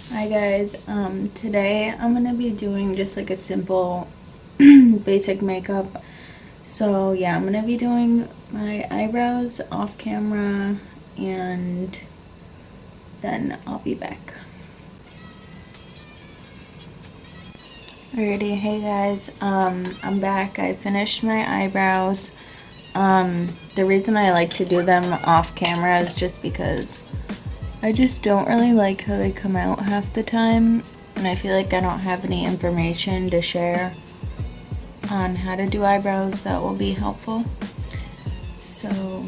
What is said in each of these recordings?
Hi guys, today I'm gonna be doing just like a simple basic makeup. So yeah, I'm gonna be doing my eyebrows off camera and then I'll be back. Alrighty, hey guys, I'm back. I finished my eyebrows. The reason I like to do them off camera is just because I just don't really like how they come out half the time, and I feel like I don't have any information to share on how to do eyebrows that will be helpful. So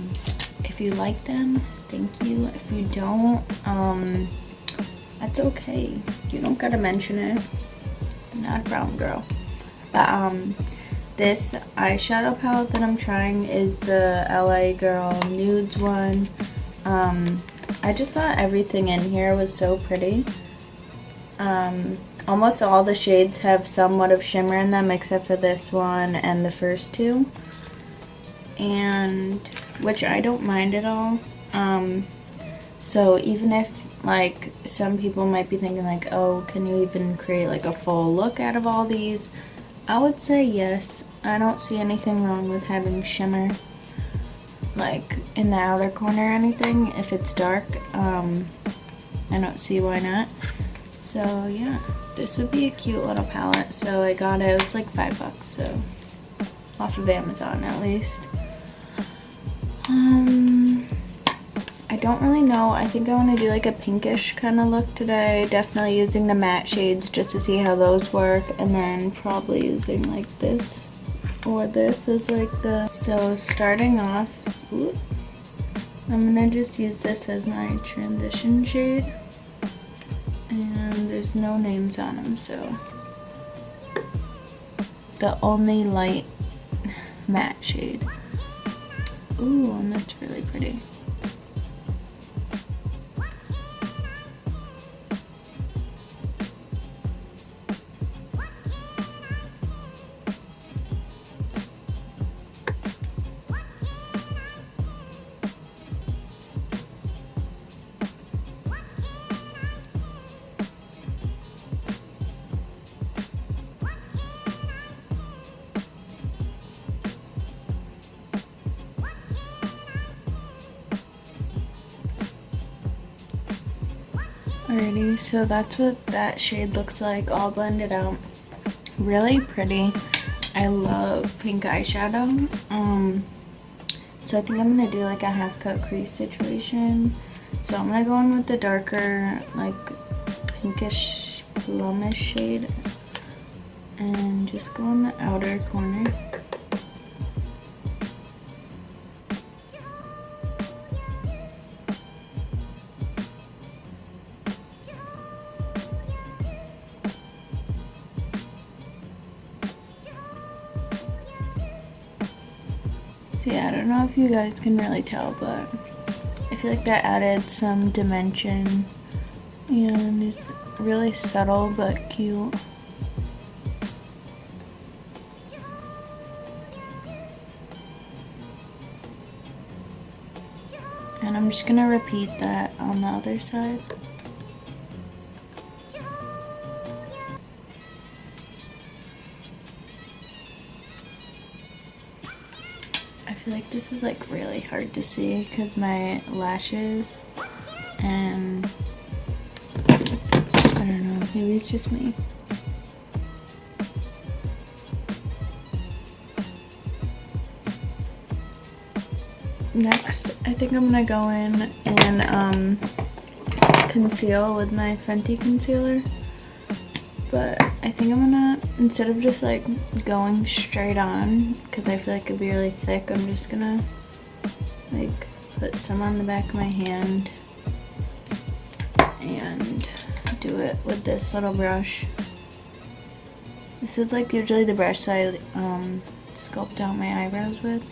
if you like them, thank you. If you don't, that's okay. You don't gotta mention it. Not a problem, girl. But this eyeshadow palette that I'm trying is the LA Girl Nudes one. I just thought everything in here was so pretty. Almost all the shades have somewhat of shimmer in them except for this one and the first two, and which I don't mind at all. So even if like some people might be thinking like, oh, can you even create like a full look out of all these? I would say yes. I don't see anything wrong with having shimmer like in the outer corner or anything if it's dark. I don't see why not. So yeah, this would be a cute little palette. So I got it, it was like $5, so off of Amazon at least. I don't really know. I think I want to do like a pinkish kind of look today. Definitely using the matte shades just to see how those work, and then probably using like this or this is like the, so starting off, I'm gonna just use this as my transition shade, and there's no names on them, so the only light matte shade. Ooh, and that's really pretty. Alrighty, so that's what that shade looks like, all blended out. Really pretty. I love pink eyeshadow. So I think I'm gonna do like a half cut crease situation. So I'm gonna go in with the darker, like pinkish plumish shade, and just go in the outer corner. So yeah, I don't know if you guys can really tell, but I feel like that added some dimension, and it's really subtle but cute. And I'm just gonna repeat that on the other side. I feel like this is like really hard to see because my lashes, and I don't know, maybe it's just me. Next, I think I'm gonna go in and conceal with my Fenty concealer. But I think I'm gonna, instead of just like going straight on, because I feel like it'd be really thick, I'm just gonna like put some on the back of my hand and do it with this little brush. This is like usually the brush I sculpt out my eyebrows with.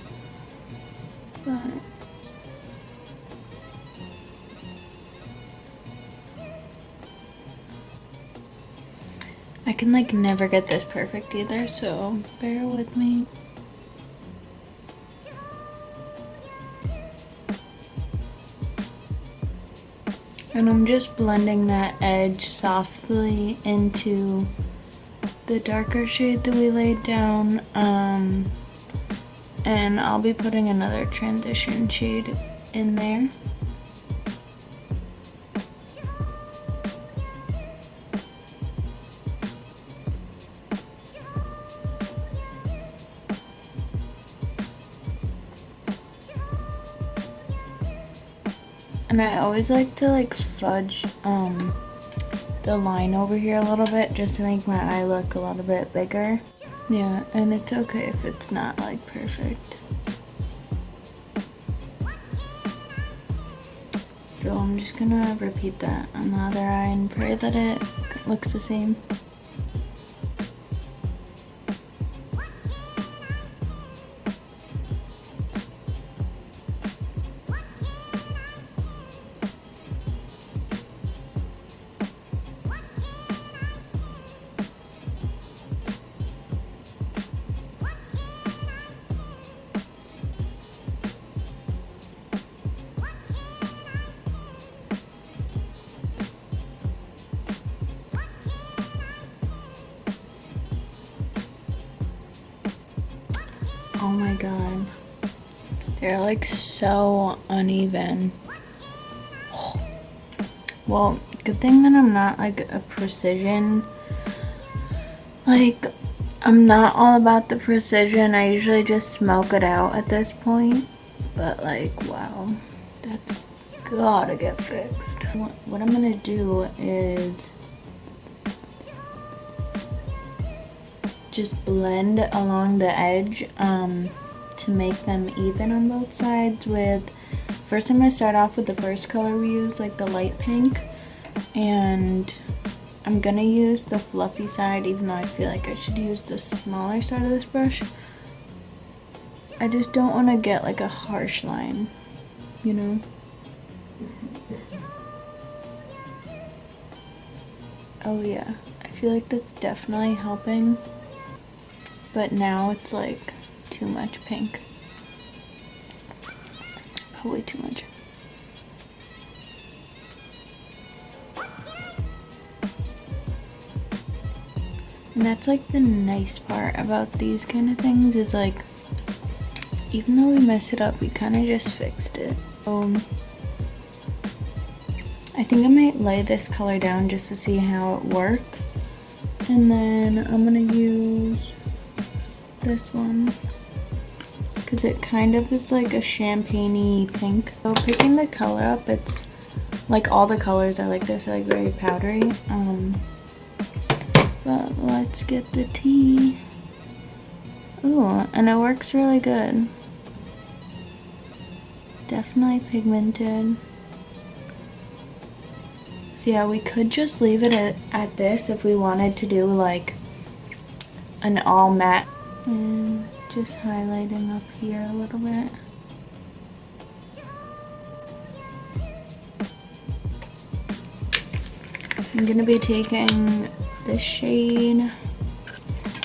But I can like never get this perfect either, so bear with me. And I'm just blending that edge softly into the darker shade that we laid down. And I'll be putting another transition shade in there. And I always like to like fudge the line over here a little bit just to make my eye look a little bit bigger. Yeah, and it's okay if it's not like perfect. So I'm just gonna repeat that on the other eye and pray that it looks the same. Oh my god, they're like so uneven. Well, good thing that I'm not like a precision, like I'm not all about the precision. I usually just smoke it out at this point, but like wow, that's gotta get fixed. What I'm gonna do is just blend along the edge to make them even on both sides with, first I'm going to start off with the first color we use, like the light pink, and I'm going to use the fluffy side even though I feel like I should use the smaller side of this brush. I just don't want to get like a harsh line, you know? Oh yeah, I feel like that's definitely helping. But now it's like too much pink. Probably too much. And that's like the nice part about these kind of things is like, even though we messed it up, we kind of just fixed it. I think I might lay this color down just to see how it works. And then I'm gonna use this one because it kind of is like a champagne-y pink. So picking the color up, it's like all the colors are like this, are like very powdery. But let's get the tea. Ooh, and it works really good. Definitely pigmented. So yeah, we could just leave it at this if we wanted to do like an all matte. And just highlighting up here a little bit. I'm gonna be taking this shade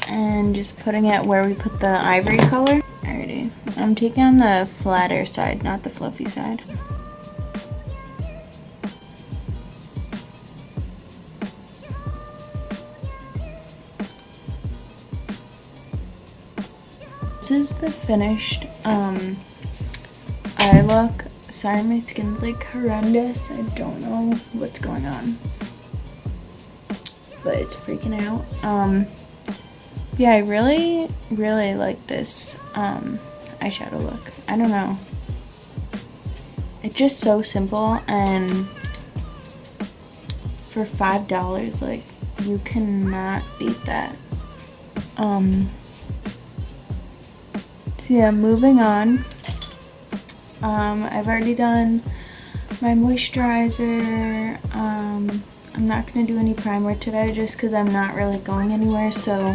and just putting it where we put the ivory color. Alrighty, I'm taking on the flatter side, not the fluffy side. This is the finished eye look. Sorry, my skin's like horrendous. I don't know what's going on, but it's freaking out. Yeah, I really like this eyeshadow look. I don't know. It's just so simple, and for $5, like, you cannot beat that. So yeah, moving on. I've already done my moisturizer. I'm not gonna do any primer today just because I'm not really going anywhere, so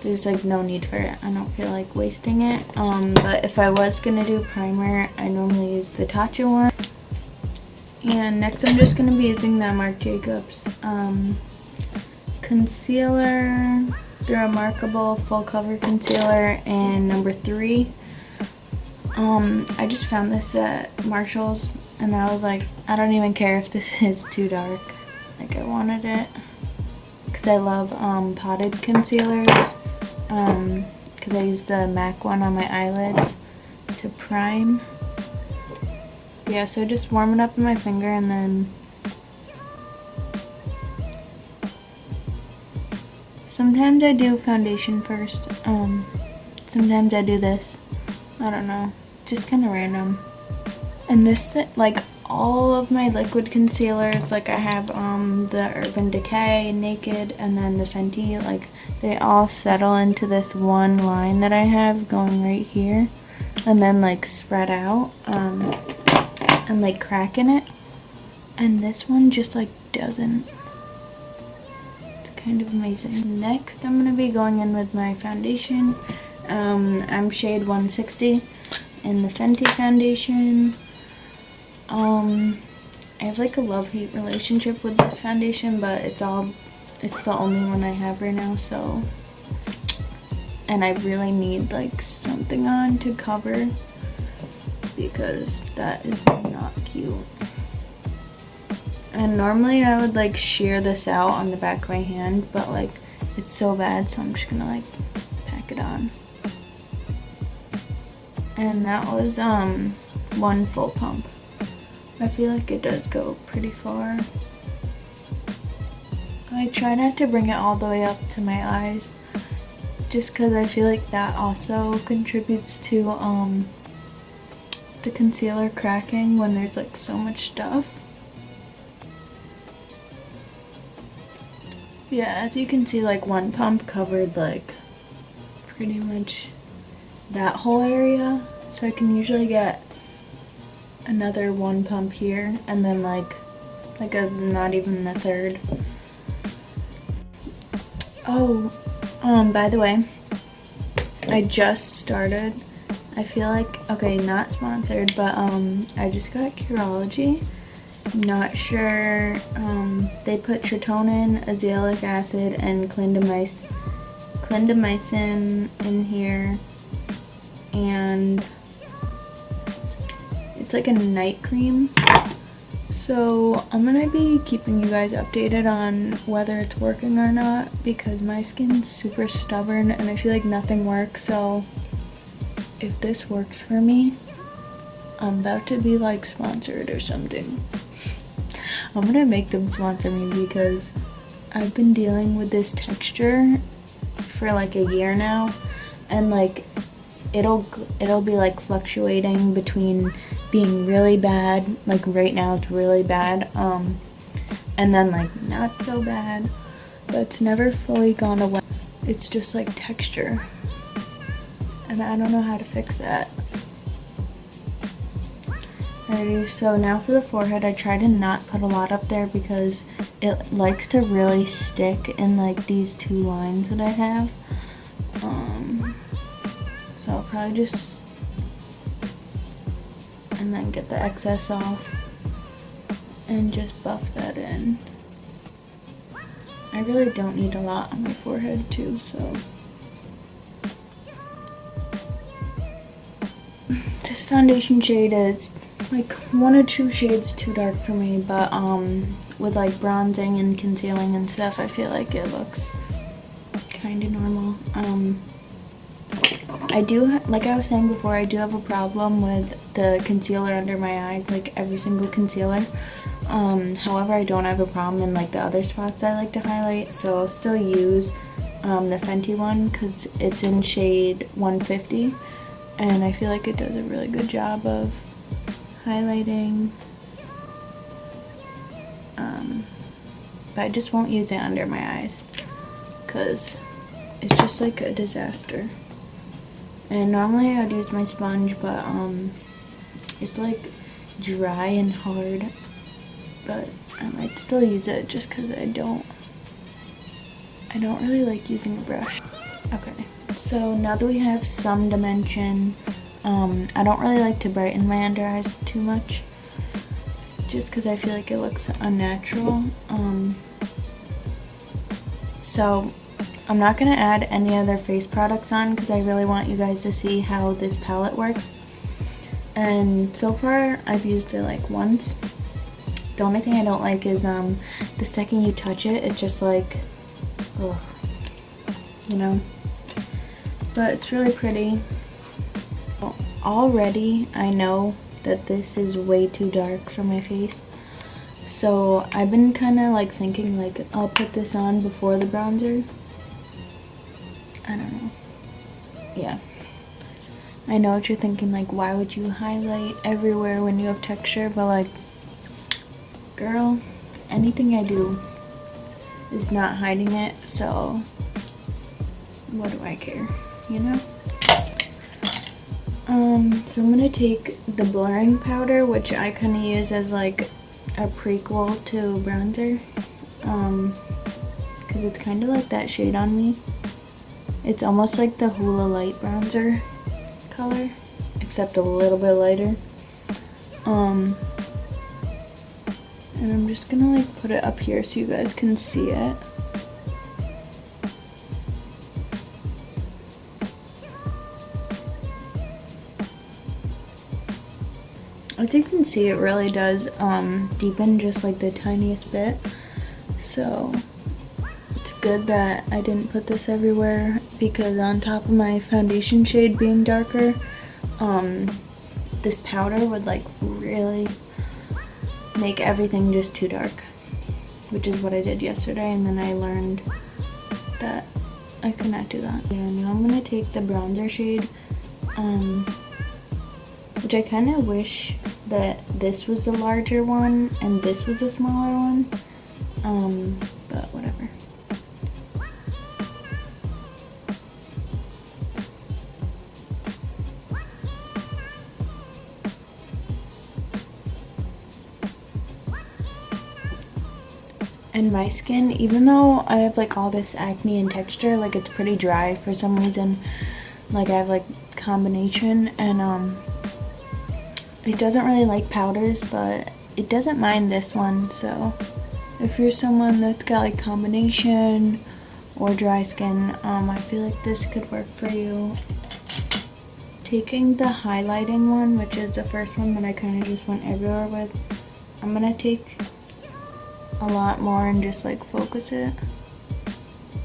there's like no need for it. I don't feel like wasting it. But if I was gonna do primer, I normally use the Tatcha one. And next I'm just gonna be using the Marc Jacobs concealer, the Remarkable Full Cover Concealer in number 3. I just found this at Marshall's and I was like, I don't even care if this is too dark. Like, I wanted it because I love potted concealers, because I use the MAC one on my eyelids to prime. Yeah, so just warm it up in my finger, and then sometimes I do foundation first. Sometimes I do this. I don't know, just kind of random. And this, like, all of my liquid concealers, like I have the Urban Decay, Naked, and then the Fenty, like they all settle into this one line that I have going right here, and then like spread out and like crack in it. And this one just like doesn't. It's kind of amazing. Next, I'm gonna be going in with my foundation. I'm shade 160 in the Fenty foundation. I have like a love-hate relationship with this foundation, but it's the only one I have right now, so, and I really need like something on to cover because that is not cute. And normally I would like shear this out on the back of my hand, but like it's so bad, so I'm just gonna like pack it on. And that was one full pump. I feel like it does go pretty far. I try not to bring it all the way up to my eyes, just because I feel like that also contributes to the concealer cracking when there's like so much stuff. Yeah, as you can see, like one pump covered like pretty much that whole area, so I can usually get another one pump here, and then like a not even a third. Oh, by the way, I just started. I feel like, okay, not sponsored, but I just got Curology. Not sure. They put tritonium, azelaic acid, and clindamycin in here, and it's like a night cream. So I'm gonna be keeping you guys updated on whether it's working or not, because my skin's super stubborn and I feel like nothing works. So if this works for me, I'm about to be like sponsored or something. I'm gonna make them sponsor me because I've been dealing with this texture for like a year now, and like it'll be like fluctuating between being really bad, like right now it's really bad, and then like not so bad, but it's never fully gone away. It's just like texture, and I don't know how to fix that. Alrighty, so now for the forehead, I try to not put a lot up there because it likes to really stick in like these two lines that I have. So I'll probably just, and then get the excess off and just buff that in. I really don't need a lot on my forehead too, so. This foundation shade is like 1 or 2 shades too dark for me, but with like bronzing and concealing and stuff, I feel like it looks kind of normal. I do, like I was saying before, I do have a problem with the concealer under my eyes, like every single concealer. However, I don't have a problem in like the other spots I like to highlight, so I'll still use the Fenty one because it's in shade 150, and I feel like it does a really good job of highlighting. But I just won't use it under my eyes because it's just like a disaster. And normally I'd use my sponge, but it's like dry and hard, but I might still use it just because I don't really like using a brush. Okay, so now that we have some dimension, I don't really like to brighten my under eyes too much, just because I feel like it looks unnatural. So I'm not going to add any other face products on because I really want you guys to see how this palette works. and so far I've used it like once. The only thing I don't like is the second you touch it, it's just like, ugh, you know. But it's really pretty. Already I know that this is way too dark for my face, so I've been kind of like thinking like I'll put this on before the bronzer. I don't know. Yeah, I know what you're thinking, like why would you highlight everywhere when you have texture, but like, girl, anything I do is not hiding it, so what do I care, you know? So I'm gonna take the blurring powder, which I kind of use as like a prequel to bronzer, because it's kind of like that shade on me. It's almost like the Hoola Light bronzer color, except a little bit lighter. And I'm just gonna like put it up here so you guys can see it. As you can see, it really does deepen just like the tiniest bit. So it's good that I didn't put this everywhere, because on top of my foundation shade being darker, this powder would like really make everything just too dark, which is what I did yesterday, and then I learned that I could not do that. Yeah, now I'm gonna take the bronzer shade, which I kind of wish that this was the larger one and this was the smaller one, but whatever. And my skin, even though I have like all this acne and texture, like it's pretty dry for some reason. Like I have like combination, and it doesn't really like powders, but it doesn't mind this one. So if you're someone that's got like combination or dry skin, I feel like this could work for you. Taking the highlighting one, which is the first one that I kind of just went everywhere with, I'm gonna take a lot more and just like focus it,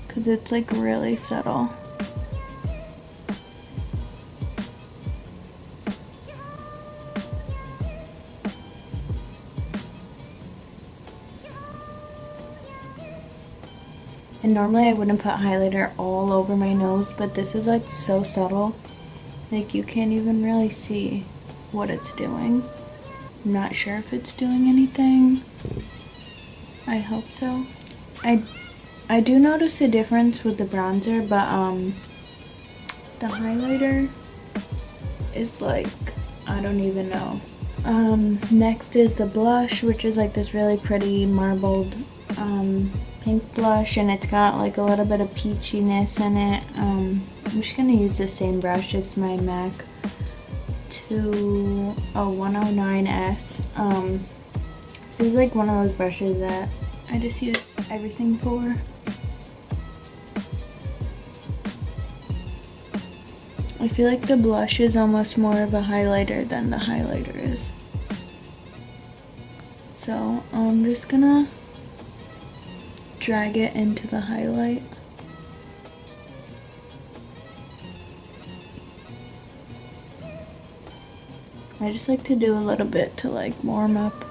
because it's like really subtle. And normally I wouldn't put highlighter all over my nose, but this is like so subtle, like you can't even really see what it's doing. I'm not sure if it's doing anything. I hope so. I do notice a difference with the bronzer, but the highlighter is like, I don't even know. Next is the blush, which is like this really pretty marbled pink blush, and it's got like a little bit of peachiness in it. I'm just gonna use the same brush. It's my MAC 109S. This is like one of those brushes that I just use everything for. I feel like the blush is almost more of a highlighter than the highlighter is. So I'm just gonna drag it into the highlight. I just like to do a little bit to like warm up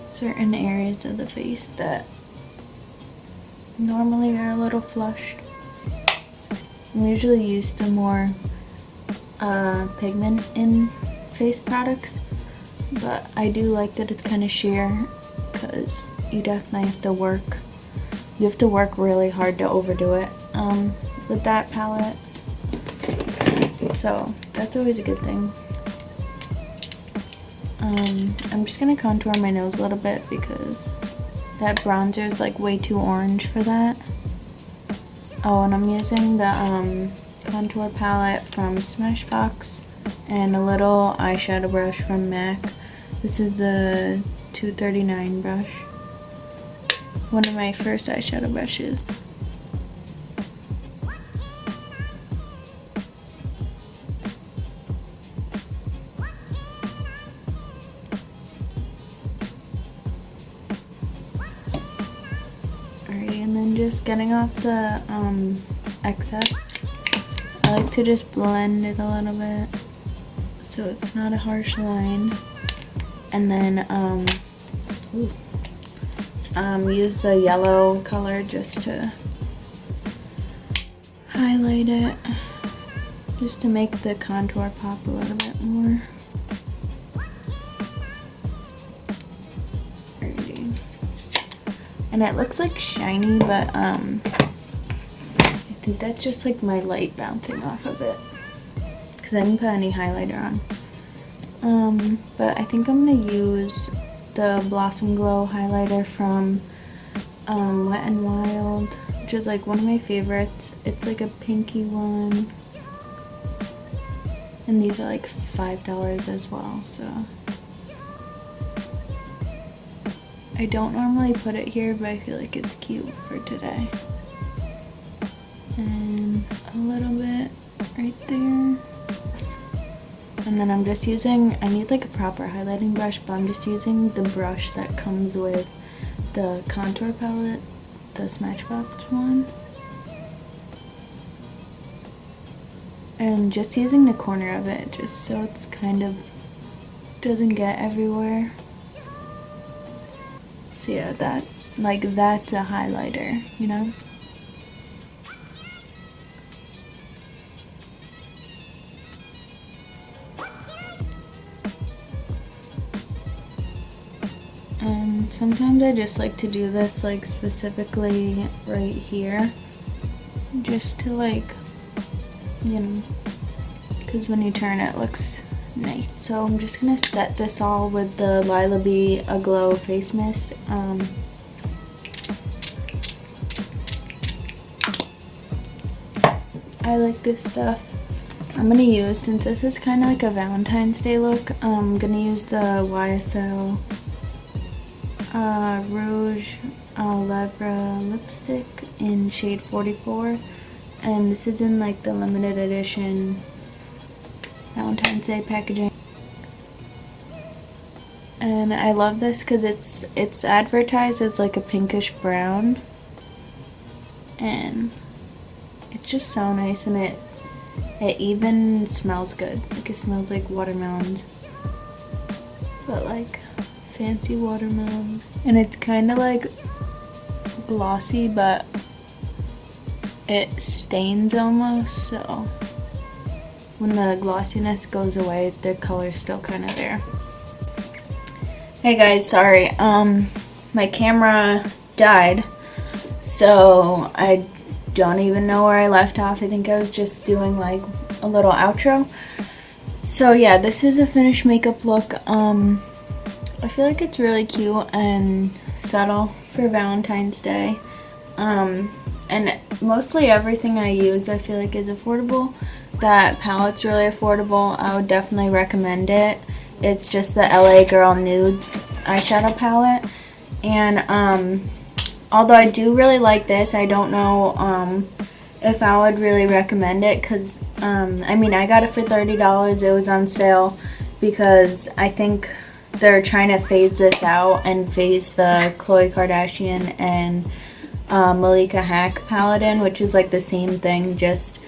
certain areas of the face that normally are a little flushed. I'm usually used to more pigment in face products, but I do like that it's kind of sheer, because you definitely have to work. You have to work really hard to overdo it with that palette, so that's always a good thing. I'm just gonna contour my nose a little bit because that bronzer is like way too orange for that. Oh, and I'm using the contour palette from Smashbox and a little eyeshadow brush from MAC. This is the 239 brush. One of my first eyeshadow brushes. Alrighty, and then just getting off the excess. I like to just blend it a little bit so it's not a harsh line. And then use the yellow color just to highlight it, just to make the contour pop a little bit more. Alrighty. And it looks like shiny, but I think that's just like my light bouncing off of it, because I didn't put any highlighter on. But I think I'm gonna use the Blossom Glow highlighter from Wet n Wild, which is like one of my favorites. It's like a pinky one, and these are like $5 as well, so I don't normally put it here, but I feel like it's cute for today. And a little bit right there. And then I'm just using, I need like a proper highlighting brush, but I'm just using the brush that comes with the contour palette, the Smashbox one. And just using the corner of it, just so it's kind of doesn't get everywhere. So yeah, that's a highlighter, you know? And sometimes I just like to do this like specifically right here, just to like, you know, because when you turn it looks nice. So I'm just gonna set this all with the Lila Be Aglow face mist. I like this stuff. I'm gonna use, since this is kind of like a Valentine's Day look, I'm gonna use the YSL rouge lèvres lipstick in shade 44, and this is in like the limited edition Valentine's Day packaging. And I love this because it's advertised as like a pinkish brown, and it's just so nice, and it even smells good. Like it smells like watermelons, but like fancy watermelon. And it's kind of like glossy, but it stains almost, so when the glossiness goes away, the color's still kind of there. Hey guys, sorry, my camera died, so I don't even know where I left off. I think I was just doing like a little outro. So yeah, this is a finished makeup look. I feel like it's really cute and subtle for Valentine's Day. And mostly everything I use I feel like is affordable. That palette's really affordable. I would definitely recommend it. It's just the LA Girl Nudes eyeshadow palette. And although I do really like this, I don't know if I would really recommend it, because I mean, I got it for $30. It was on sale because I think they're trying to phase this out and phase the Khloe Kardashian and Malika Hack palette in, which is like the same thing, just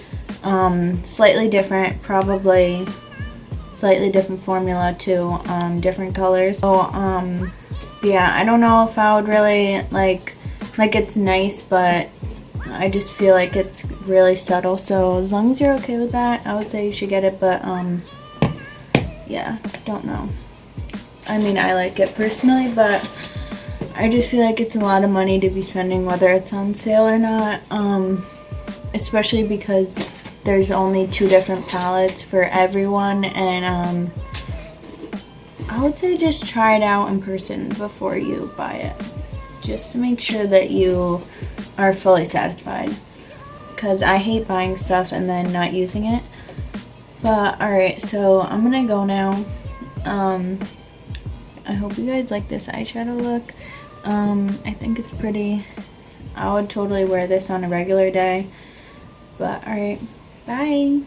slightly different, probably slightly different formula too, different colors. So yeah, I don't know if I would really like it's nice, but I just feel like it's really subtle. So as long as you're okay with that, I would say you should get it. But yeah, don't know. I mean, I like it personally, but I just feel like it's a lot of money to be spending whether it's on sale or not, especially because there's only 2 different palettes for everyone, and I would say just try it out in person before you buy it, just to make sure that you are fully satisfied, because I hate buying stuff and then not using it. But alright, so I'm gonna go now. I hope you guys like this eyeshadow look. I think it's pretty. I would totally wear this on a regular day. But alright, bye!